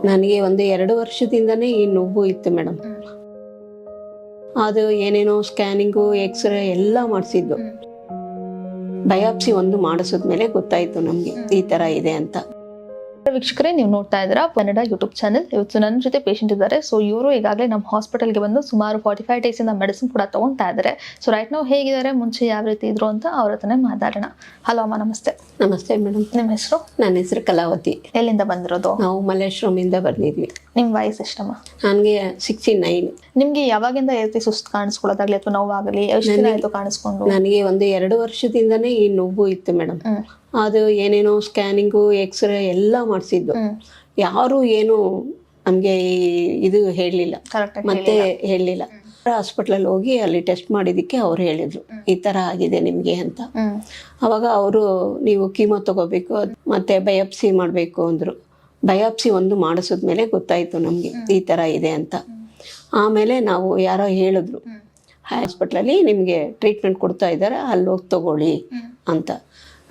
ನನಗೆ ಒಂದು 2 ವರ್ಷದಿಂದನೇ ಈ ನೋವು ಇತ್ತು ಮೇಡಮ್. ಅದು ಏನೇನೋ ಸ್ಕ್ಯಾನಿಂಗು ಎಕ್ಸ್ರೇ ಎಲ್ಲ ಮಾಡಿಸಿದ್ದು. ಬಯಾಪ್ಸಿ ಒಂದು ಮಾಡಿಸಿದ್ಮೇಲೆ ಗೊತ್ತಾಯ್ತು ನಮ್ಗೆ ಈ ತರ ಇದೆ ಅಂತ. ವೀಕ್ಷಕರೇ, ನೀವು ನೋಡ್ತಾ ಇದ್ದೀರಾ ಕನ್ನಡ ಯೂಟ್ಯೂಬ್ ಚಾನಲ್. ಇವತ್ತು ನನ್ನ ಜೊತೆ ಪೇಷಂಟ್ ಇದ್ದಾರೆ. ಸೊ ಇವರು ಈಗಾಗಲೇ ನಮ್ಮ ಹಾಸ್ಪಿಟಲ್ಗೆ ಬಂದು ಸುಮಾರು 45 ಡೇಸ್ ಇಂದ ಮೆಡಿಸಿನ್ ಕೂಡ ತಗೊಂತಾ ಇದ್ದಾರೆ. ಸೊ ರೈಟ್ ನಾವು ಹೇಗಿದ್ದಾರೆ, ಮುಂಚೆ ಯಾವ ರೀತಿ ಇದ್ರು ಅಂತ ಅವ್ರ ಹತ್ರನೇ ಮಾತಾಡೋಣ. ಹಲೋ ಅಮ್ಮ, ನಮಸ್ತೆ. ನಮಸ್ತೆ ಮೇಡಮ್. ನಿಮ್ಮ ಹೆಸರು? ನನ್ನ ಹೆಸರು ಕಲಾವತಿ. ಎಲ್ಲಿಂದ ಬಂದಿರೋದು? ನಾವು ಮಲ್ಲೇಶ್ವರಮಿಂದ ಬಂದಿದ್ವಿ. ನಿಮ್ಮ ವಯಸ್ಸು ಎಷ್ಟಮ್ಮ? ನನಗೆ 69. ನಿಮ್ಗೆ ಯಾವಾಗಿಂದ ಈ ರೀತಿ ಸುಸ್ತು ಕಾಣಿಸ್ಕೊಳ್ಳೋದಾಗ್ಲಿ ಅಥವಾ ನೋವಾಗಲಿ ಎಷ್ಟು ದಿನ ಆಯ್ತು ಕಾಣಿಸ್ಕೊಂಡು? ನನಗೆ ಒಂದು 2 ವರ್ಷದಿಂದನೇ ಈ ನೋವು ಇತ್ತು ಮೇಡಮ್. ಅದು ಏನೇನೋ ಸ್ಕ್ಯಾನಿಂಗು ಎಕ್ಸ್ರೇ ಎಲ್ಲ ಮಾಡಿಸಿದ್ದು. ಯಾರು ಏನು ನಮ್ಗೆ ಇದು ಹೇಳಲಿಲ್ಲ, ಮತ್ತೆ ಹೇಳಲಿಲ್ಲ. ಹಾಸ್ಪಿಟ್ಲಲ್ಲಿ ಹೋಗಿ ಅಲ್ಲಿ ಟೆಸ್ಟ್ ಮಾಡಿದಕ್ಕೆ ಅವ್ರು ಹೇಳಿದ್ರು ಈ ತರ ಆಗಿದೆ ನಿಮ್ಗೆ ಅಂತ. ಅವಾಗ ಅವರು ನೀವು ಕೀಮೋ ತಗೋಬೇಕು ಮತ್ತೆ ಬಯಾಪ್ಸಿ ಮಾಡಬೇಕು ಅಂದ್ರು. ಬಯಾಪ್ಸಿ ಒಂದು ಮಾಡಿಸಿದ್ಮೇಲೆ ಗೊತ್ತಾಯ್ತು ನಮ್ಗೆ ಈ ತರ ಇದೆ ಅಂತ. ಆಮೇಲೆ ನಾವು ಯಾರೋ ಹೇಳಿದ್ರು ಹಾಸ್ಪಿಟ್ಲಲ್ಲಿ ನಿಮ್ಗೆ ಟ್ರೀಟ್ಮೆಂಟ್ ಕೊಡ್ತಾ ಇದ್ದಾರೆ, ಅಲ್ಲಿ ಹೋಗಿ ತಗೊಳ್ಳಿ ಅಂತ.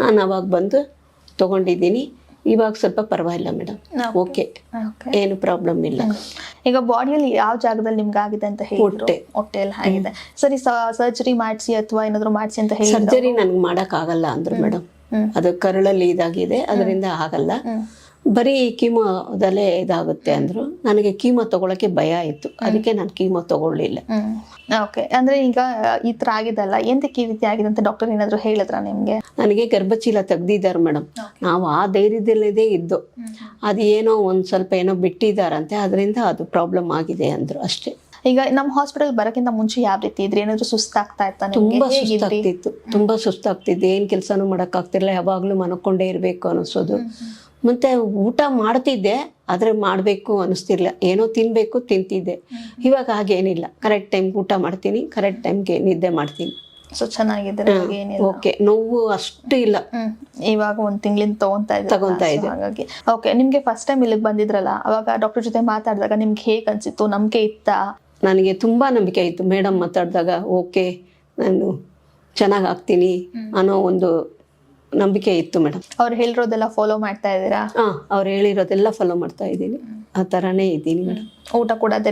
ನಾನು ಅವಾಗ ಬಂದು ತಗೊಂಡಿದ್ದೀನಿ. ಇವಾಗ ಸ್ವಲ್ಪ ಪರವಾಗಿಲ್ಲ ಮೇಡಮ್, ಓಕೆ, ಏನು ಪ್ರಾಬ್ಲಮ್ ಇಲ್ಲ. ಈಗ ಬಾಡಿಯಲ್ಲಿ ಯಾವ ಜಾಗದಲ್ಲಿ ನಿಮ್ಗೆ ಆಗಿದೆ ಅಂತ ಹೇಳಿದ್ರು? ಹೊಟ್ಟೆಯಲ್ಲಿ ಆಗಿದೆ. ಸರಿ, ಸರ್ಜರಿ ಮಾಡಿಸಿ ಅಥವಾ ಏನಾದ್ರು ಮಾಡಿಸಿ ಅಂತ ಹೇಳಿ? ಸರ್ಜರಿ ನನ್ಗೆ ಮಾಡಕ್ ಆಗಲ್ಲ ಅಂದ್ರು ಮೇಡಮ್. ಅದು ಕರಳಲ್ಲಿ ಇದಾಗಿದೆ, ಅದರಿಂದ ಆಗಲ್ಲ, ಬರೀ ಕೀಮೋದಲ್ಲೇ ಇದಾಗುತ್ತೆ ಅಂದ್ರು. ನನಗೆ ಕೀಮೋ ತಗೊಳಕ್ಕೆ ಭಯ ಇತ್ತು, ಅದಕ್ಕೆ ನಾನು ಕೀಮೋ ತಗೊಳ್ಳಿಲ್ಲ. ಓಕೆ, ಅಂದ್ರೆ ಈಗ ಈ ತರ ಆಗಿದಲ್ಲ, ಎಂತಕ್ಕೆ ಈ ರೀತಿ ಆಗಿದೆ ಅಂತ ಡಾಕ್ಟರ್ ಏನಾದ್ರು ಹೇಳಿದ್ರ ನಿಮ್ಗೆ? ನನಗೆ ಗರ್ಭಚೀಲ ತೆಗ್ದಿದ್ದಾರೆ ಮೇಡಮ್. ನಾವು ಆ ಧೈರ್ಯದಲ್ಲೇ ಇದ್ದು, ಅದು ಏನೋ ಒಂದ್ ಸ್ವಲ್ಪ ಏನೋ ಬಿಟ್ಟಿದ್ದಾರಂತೆ, ಅದರಿಂದ ಅದು ಪ್ರಾಬ್ಲಮ್ ಆಗಿದೆ ಅಂದ್ರು ಅಷ್ಟೇ. ಈಗ ನಮ್ಮ ಹಾಸ್ಪಿಟಲ್ ಬರಕ್ಕಿಂತ ಮುಂಚೆ ಯಾವ ರೀತಿ ಇದ್ರಿ? ಏನಾದ್ರು ಸುಸ್ತಾಗ್ತಾ ಇತ್ತಾ? ತುಂಬಾ ಸುಸ್ತಾಗ್ತಿತ್ತು, ತುಂಬಾ ಸುಸ್ತಾಗ್ತಿದ್ದು. ಏನ್ ಕೆಲ್ಸಾನು ಮಾಡಕ್ ಆಗ್ತಿರ್ಲಿಲ್ಲ, ಯಾವಾಗ್ಲೂ ಮನ್ಕೊಂಡೇ ಇರ್ಬೇಕು ಅನಿಸೋದು. ಮತ್ತೆ ಊಟ ಮಾಡ್ತಿದ್ದೆ, ಆದ್ರೆ ಮಾಡ್ಬೇಕು ಅನಿಸ್ತಿರ್ಲಿಲ್ಲ. ಏನೋ ತಿನ್ಬೇಕು ತಿಂತಿದ್ದೆ. ಇವಾಗ ಹಾಗೇನಿಲ್ಲ, ಕರೆಕ್ಟ್ ಟೈಮ್ ಊಟ ಮಾಡ್ತೀನಿ, ಕರೆಕ್ಟ್ ಟೈಮ್ಗೆ ನಿದ್ದೆ ಮಾಡ್ತೀನಿ. ಸೊ ಚೆನ್ನಾಗಿದೆ, ಓಕೆ, ನೋವು ಅಷ್ಟು ಇಲ್ಲ. ಇವಾಗ 1 ತಿಂಗಳಿಂದ ತಗೊಂತಾ ಇದ್ದೆ. ಹಾಗಾಗಿ ಓಕೆ, ನಿಮ್ಗೆ ಫಸ್ಟ್ ಟೈಮ್ ಇಲ್ಲಿಗೆ ಬಂದಿದ್ರಲ್ಲ, ಅವಾಗ ಡಾಕ್ಟರ್ ಜೊತೆ ಮಾತಾಡಿದಾಗ ನಿಮ್ಗೆ ಹೇಗ್ ಅನ್ಸಿತ್ತು? ನಂಬಿಕೆ ಇತ್ತಾ? ನನಗೆ ತುಂಬಾ ನಂಬಿಕೆ ಇತ್ತು. ಮೇಡಮ್ ಮಾತಾಡಿದಾಗ ಓಕೆ, ನಾನು ಚೆನ್ನಾಗ್ ಆಗ್ತೀನಿ ಅನ್ನೋ ಒಂದು ನಂಬಿಕೆ ಇತ್ತು ಮೇಡಮ್. ಅವ್ರು ಹೇಳಿರೋದೆಲ್ಲ ಫಾಲೋ ಮಾಡ್ತಾ ಇದ್ದೀರಾ? ಅವ್ರು ಹೇಳಿರೋದೆಲ್ಲ ಫಾಲೋ ಮಾಡ್ತಾ ಇದ್ದೀನಿ, ಆ ತರಾನೇ ಇದ್ದೀನಿ ಮೇಡಮ್. ಊಟ ಕೂಡ ಅದೇ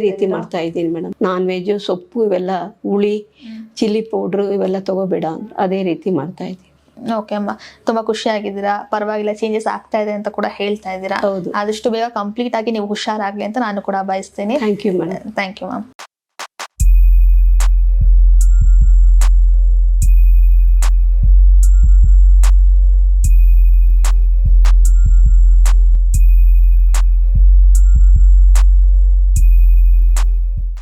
ರೀತಿ ಮಾಡ್ತಾ ಇದ್ದೀನಿ ಮೇಡಮ್. ನಾನ್ ವೆಜ್, ಸೊಪ್ಪು ಇವೆಲ್ಲ, ಹುಳಿ, ಚಿಲ್ಲಿ ಪೌಡ್ರು ಇವೆಲ್ಲ ತಗೋಬೇಡ ಅಂದ್ರೆ ಅದೇ ರೀತಿ ಮಾಡ್ತಾ ಇದ್ದೀನಿ. ಓಕೆ ಅಮ್ಮ, ತುಂಬಾ ಖುಷಿ ಆಗಿದ್ದೀರಾ. ಪರವಾಗಿಲ್ಲ, ಚೇಂಜಸ್ ಆಗ್ತಾ ಇದೆ ಅಂತ ಕೂಡ ಹೇಳ್ತಾ ಇದ್ದೀರಾ. ಹೌದು, ಆದಷ್ಟು ಬೇಗ ಕಂಪ್ಲೀಟ್ ಆಗಿ ನೀವು ಹುಷಾರಾಗ್ಲಿ ಅಂತ ನಾನು ಕೂಡ ಬಯಸ್ತೀನಿ. Thank you madam. Thank you ma'am.